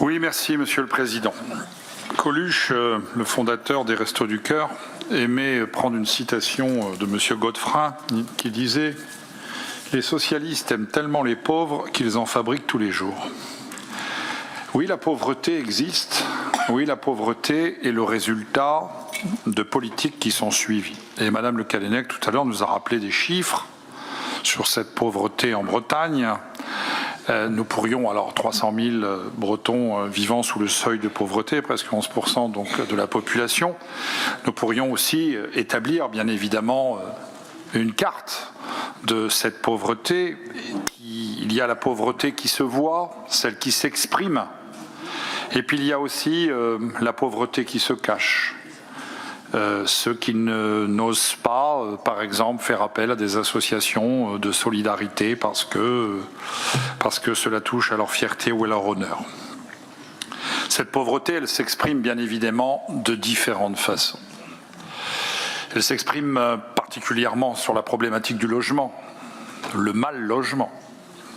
Oui, merci Monsieur le Président. Coluche, le fondateur des Restos du Cœur, aimait prendre une citation de Monsieur Godefroy qui disait « Les socialistes aiment tellement les pauvres qu'ils en fabriquent tous les jours ». Oui, la pauvreté existe. Oui, la pauvreté est le résultat de politiques qui sont suivies. Et Madame Le Callennec, tout à l'heure, nous a rappelé des chiffres sur cette pauvreté en Bretagne. Nous pourrions, alors 300 000 Bretons vivant sous le seuil de pauvreté, presque 11% donc de la population, nous pourrions aussi établir bien évidemment une carte de cette pauvreté. Il y a la pauvreté qui se voit, celle qui s'exprime, et puis il y a aussi la pauvreté qui se cache. Ceux qui n'osent pas, par exemple, faire appel à des associations de solidarité parce que cela touche à leur fierté ou à leur honneur. Cette pauvreté, elle s'exprime bien évidemment de différentes façons. Elle s'exprime particulièrement sur la problématique du logement, le mal logement.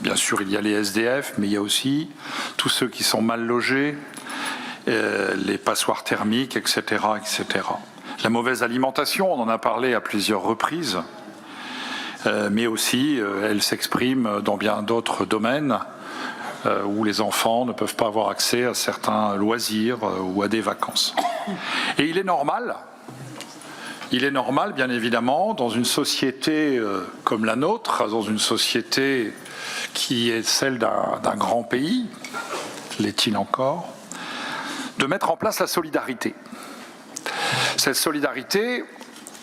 Bien sûr, il y a les SDF, mais il y a aussi tous ceux qui sont mal logés, les passoires thermiques, etc., etc. La mauvaise alimentation, on en a parlé à plusieurs reprises, mais aussi elle s'exprime dans bien d'autres domaines où les enfants ne peuvent pas avoir accès à certains loisirs ou à des vacances. Et il est normal bien évidemment, dans une société comme la nôtre, dans une société qui est celle d'un grand pays, l'est-il encore, de mettre en place la solidarité. Cette solidarité,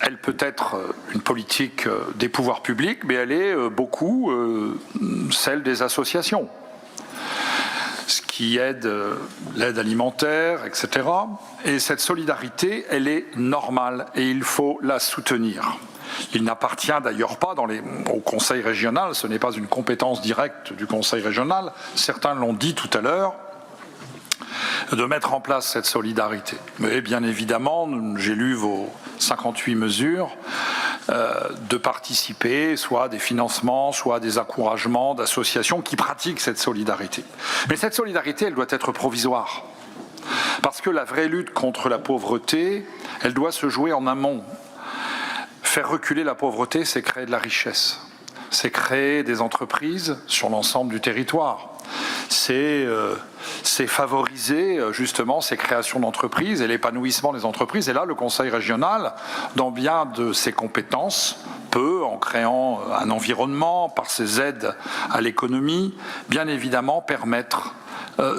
elle peut être une politique des pouvoirs publics, mais elle est beaucoup celle des associations, ce qui aide l'aide alimentaire, etc. Et cette solidarité, elle est normale et il faut la soutenir. Il n'appartient d'ailleurs pas au Conseil régional, ce n'est pas une compétence directe du Conseil régional, certains l'ont dit tout à l'heure, de mettre en place cette solidarité. Mais bien évidemment, j'ai lu vos 58 mesures, de participer soit à des financements, soit à des encouragements d'associations qui pratiquent cette solidarité. Mais cette solidarité, elle doit être provisoire. Parce que la vraie lutte contre la pauvreté, elle doit se jouer en amont. Faire reculer la pauvreté, c'est créer de la richesse. C'est créer des entreprises sur l'ensemble du territoire. C'est favoriser justement ces créations d'entreprises et l'épanouissement des entreprises. Et là, le Conseil régional, dans bien de ses compétences, peut, en créant un environnement, par ses aides à l'économie, bien évidemment permettre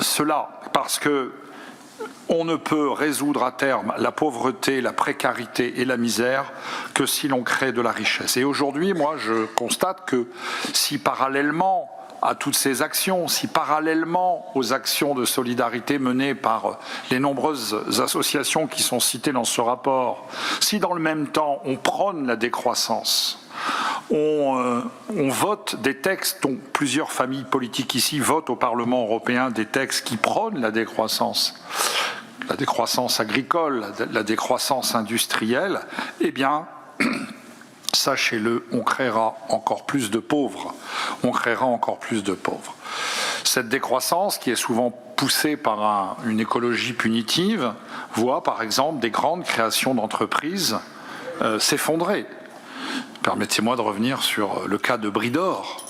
cela. Parce que on ne peut résoudre à terme la pauvreté, la précarité et la misère que si l'on crée de la richesse. Et aujourd'hui, moi, je constate que si parallèlement à toutes ces actions, si parallèlement aux actions de solidarité menées par les nombreuses associations qui sont citées dans ce rapport, si dans le même temps on prône la décroissance, on vote des textes dont plusieurs familles politiques ici votent au Parlement européen des textes qui prônent la décroissance agricole, la décroissance industrielle, eh bien, sachez-le, on créera encore plus de pauvres. On créera encore plus de pauvres. Cette décroissance, qui est souvent poussée par une écologie punitive, voit par exemple des grandes créations d'entreprises s'effondrer. Permettez-moi de revenir sur le cas de Bridor,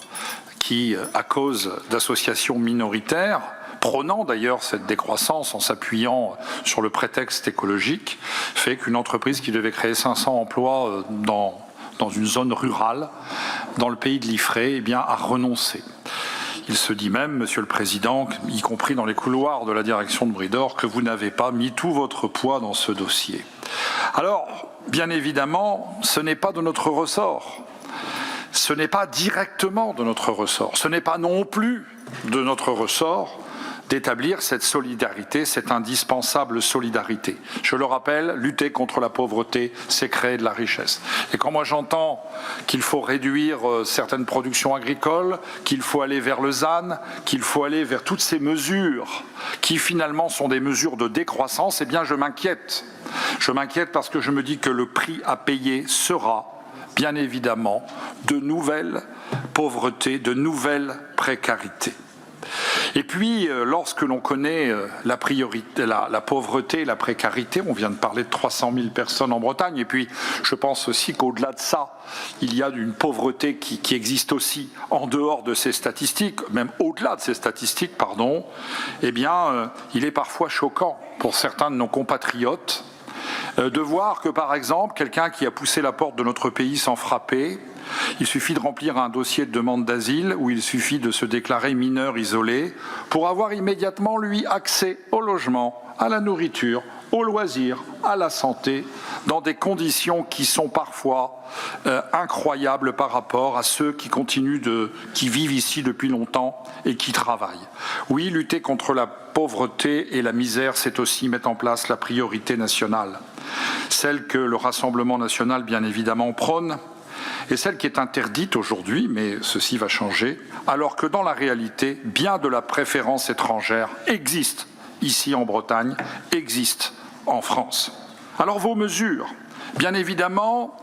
qui, à cause d'associations minoritaires, prônant d'ailleurs cette décroissance en s'appuyant sur le prétexte écologique, fait qu'une entreprise qui devait créer 500 emplois dans une zone rurale, dans le pays de l'Ifré, eh bien, a renoncé. Il se dit même, Monsieur le Président, y compris dans les couloirs de la direction de Bridor, que vous n'avez pas mis tout votre poids dans ce dossier. Alors, bien évidemment, ce n'est pas de notre ressort. Ce n'est pas directement de notre ressort. Ce n'est pas non plus de notre ressort d'établir cette solidarité, cette indispensable solidarité. Je le rappelle, lutter contre la pauvreté, c'est créer de la richesse. Et quand moi j'entends qu'il faut réduire certaines productions agricoles, qu'il faut aller vers le ZAN, qu'il faut aller vers toutes ces mesures qui finalement sont des mesures de décroissance, eh bien je m'inquiète. Je m'inquiète parce que je me dis que le prix à payer sera, bien évidemment, de nouvelles pauvretés, de nouvelles précarités. Et puis, lorsque l'on connaît la pauvreté, la précarité, on vient de parler de 300 000 personnes en Bretagne, et puis je pense aussi qu'au-delà de ça, il y a une pauvreté qui existe aussi en dehors de ces statistiques, même au-delà de ces statistiques, pardon, eh bien, il est parfois choquant pour certains de nos compatriotes de voir que, par exemple, quelqu'un qui a poussé la porte de notre pays sans frapper, il suffit de remplir un dossier de demande d'asile où il suffit de se déclarer mineur isolé pour avoir immédiatement, lui, accès au logement, à la nourriture, aux loisirs, à la santé, dans des conditions qui sont parfois incroyables par rapport à ceux qui qui vivent ici depuis longtemps et qui travaillent. Oui, lutter contre la pauvreté et la misère, c'est aussi mettre en place la priorité nationale, celle que le Rassemblement national, bien évidemment, prône, et celle qui est interdite aujourd'hui, mais ceci va changer, alors que dans la réalité, bien de la préférence étrangère existe ici en Bretagne, existe en France. Alors vos mesures, bien évidemment,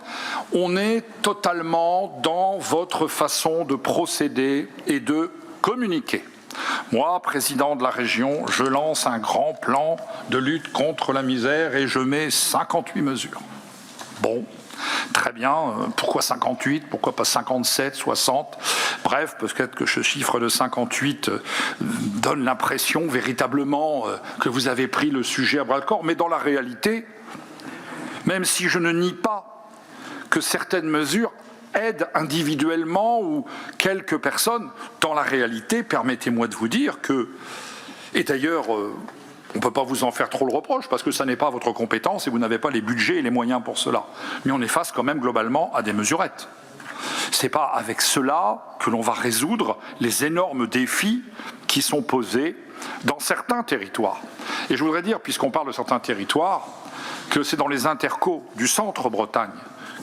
on est totalement dans votre façon de procéder et de communiquer. Moi, président de la région, je lance un grand plan de lutte contre la misère et je mets 58 mesures. Bon. Très bien, pourquoi 58, pourquoi pas 57, 60 ? Bref, peut-être que ce chiffre de 58 donne l'impression véritablement que vous avez pris le sujet à bras-le-corps, mais dans la réalité, même si je ne nie pas que certaines mesures aident individuellement ou quelques personnes, dans la réalité, permettez-moi de vous dire que, et d'ailleurs, on ne peut pas vous en faire trop le reproche parce que ça n'est pas votre compétence et vous n'avez pas les budgets et les moyens pour cela. Mais on est face quand même globalement à des mesurettes. Ce n'est pas avec cela que l'on va résoudre les énormes défis qui sont posés dans certains territoires. Et je voudrais dire, puisqu'on parle de certains territoires, que c'est dans les intercos du centre Bretagne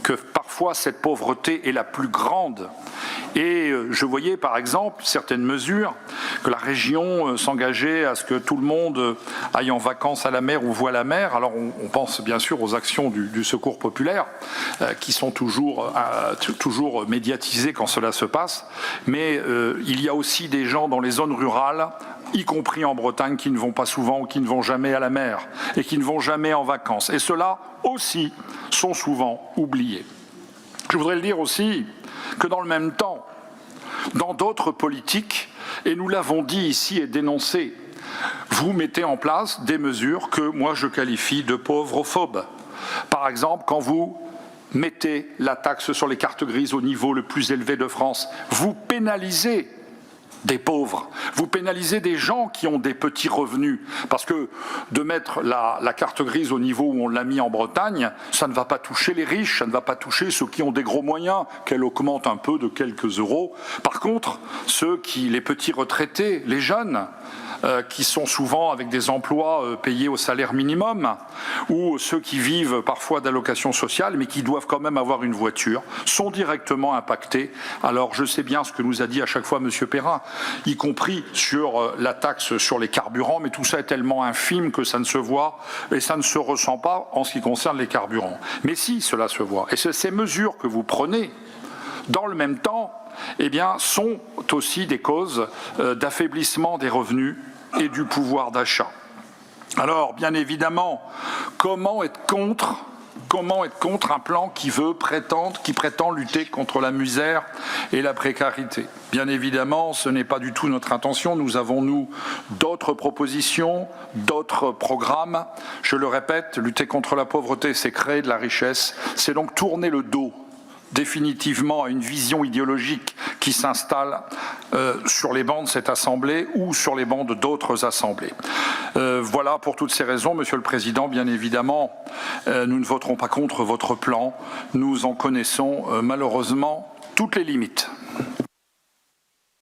que parfois cette pauvreté est la plus grande. Et je voyais par exemple certaines mesures que la région s'engageait à ce que tout le monde aille en vacances à la mer ou voie la mer. Alors on pense bien sûr aux actions du secours populaire qui sont toujours médiatisées quand cela se passe. Mais il y a aussi des gens dans les zones rurales, y compris en Bretagne, qui ne vont pas souvent ou qui ne vont jamais à la mer et qui ne vont jamais en vacances. Et ceux-là aussi sont souvent oubliés. Je voudrais le dire aussi que dans le même temps, dans d'autres politiques, et nous l'avons dit ici et dénoncé, vous mettez en place des mesures que moi je qualifie de pauvrophobes. Par exemple, quand vous mettez la taxe sur les cartes grises au niveau le plus élevé de France, vous pénalisez des pauvres, vous pénalisez des gens qui ont des petits revenus, parce que de mettre la carte grise au niveau où on l'a mis en Bretagne, ça ne va pas toucher les riches, ça ne va pas toucher ceux qui ont des gros moyens, qu'elle augmente un peu de quelques euros. Par contre, les petits retraités, les jeunes, qui sont souvent avec des emplois payés au salaire minimum, ou ceux qui vivent parfois d'allocations sociales, mais qui doivent quand même avoir une voiture, sont directement impactés. Alors je sais bien ce que nous a dit à chaque fois M. Perrin, y compris sur la taxe sur les carburants, mais tout ça est tellement infime que ça ne se voit et ça ne se ressent pas en ce qui concerne les carburants. Mais si, cela se voit. Et ces mesures que vous prenez, dans le même temps, eh bien, sont aussi des causes d'affaiblissement des revenus et du pouvoir d'achat. Alors, bien évidemment, comment être contre un plan qui prétend lutter contre la misère et la précarité? Bien évidemment, ce n'est pas du tout notre intention. Nous avons, nous, d'autres propositions, d'autres programmes. Je le répète, lutter contre la pauvreté, c'est créer de la richesse. C'est donc tourner le dos définitivement à une vision idéologique qui s'installe sur les bancs de cette Assemblée ou sur les bancs d'autres assemblées. Voilà, pour toutes ces raisons, Monsieur le Président, bien évidemment, nous ne voterons pas contre votre plan. Nous en connaissons malheureusement toutes les limites.